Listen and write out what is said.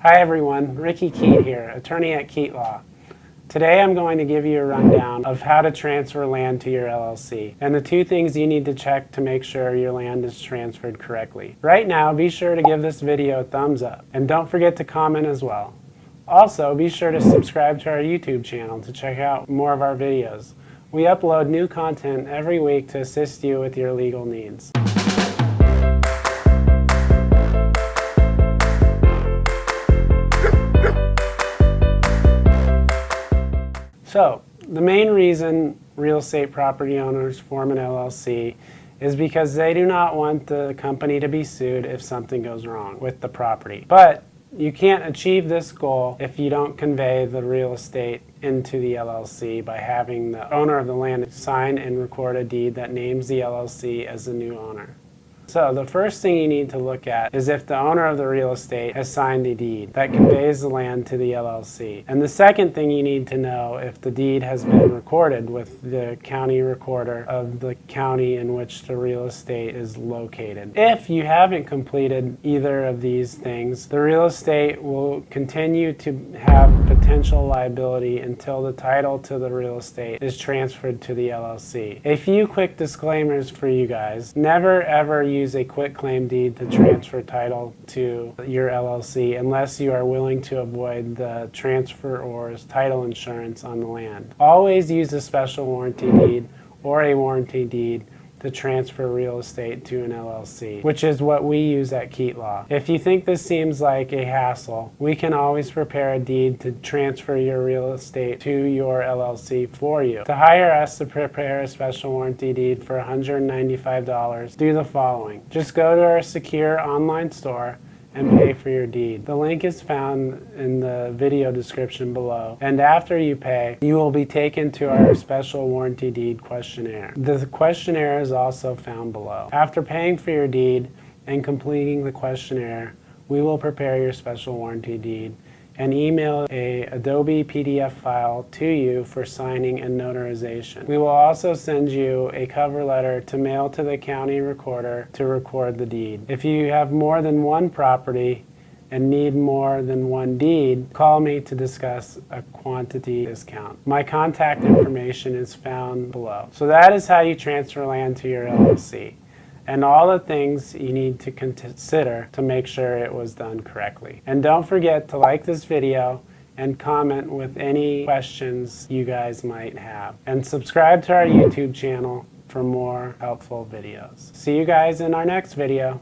Hi everyone, Ricky Keyt here, attorney at Keyt Law. Today I'm going to give you a rundown of how to transfer land to your LLC and the two things you need to check to make sure your land is transferred correctly. Right now, be sure to give this video a thumbs up and don't forget to comment as well. Also, be sure to subscribe to our YouTube channel to check out more of our videos. We upload new content every week to assist you with your legal needs. So, the main reason real estate property owners form an LLC is because they do not want the company to be sued if something goes wrong with the property. But you can't achieve this goal if you don't convey the real estate into the LLC by having the owner of the land sign and record a deed that names the LLC as the new owner. So the first thing you need to look at is if the owner of the real estate has signed a deed that conveys the land to the LLC. And the second thing you need to know if the deed has been recorded with the county recorder of the county in which the real estate is located. If you haven't completed either of these things, the real estate will continue to have potential liability until the title to the real estate is transferred to the LLC. A few quick disclaimers for you guys. Never ever use a quitclaim deed to transfer title to your LLC unless you are willing to avoid the transferor's title insurance on the land. Always use a special warranty deed or a warranty deed to transfer real estate to an LLC, which is what we use at Keyt Law. If you think this seems like a hassle, we can always prepare a deed to transfer your real estate to your LLC for you. To hire us to prepare a special warranty deed for $195, do the following. Just go to our secure online store and pay for your deed. The link is found in the video description below. And after you pay, you will be taken to our special warranty deed questionnaire. The questionnaire is also found below. After paying for your deed and completing the questionnaire, we will prepare your special warranty deed and email a Adobe PDF file to you for signing and notarization. We will also send you a cover letter to mail to the county recorder to record the deed. If you have more than one property and need more than one deed, call me to discuss a quantity discount. My contact information is found below. So that is how you transfer land to your LLC, and all the things you need to consider to make sure it was done correctly. And don't forget to like this video and comment with any questions you guys might have. And subscribe to our YouTube channel for more helpful videos. See you guys in our next video.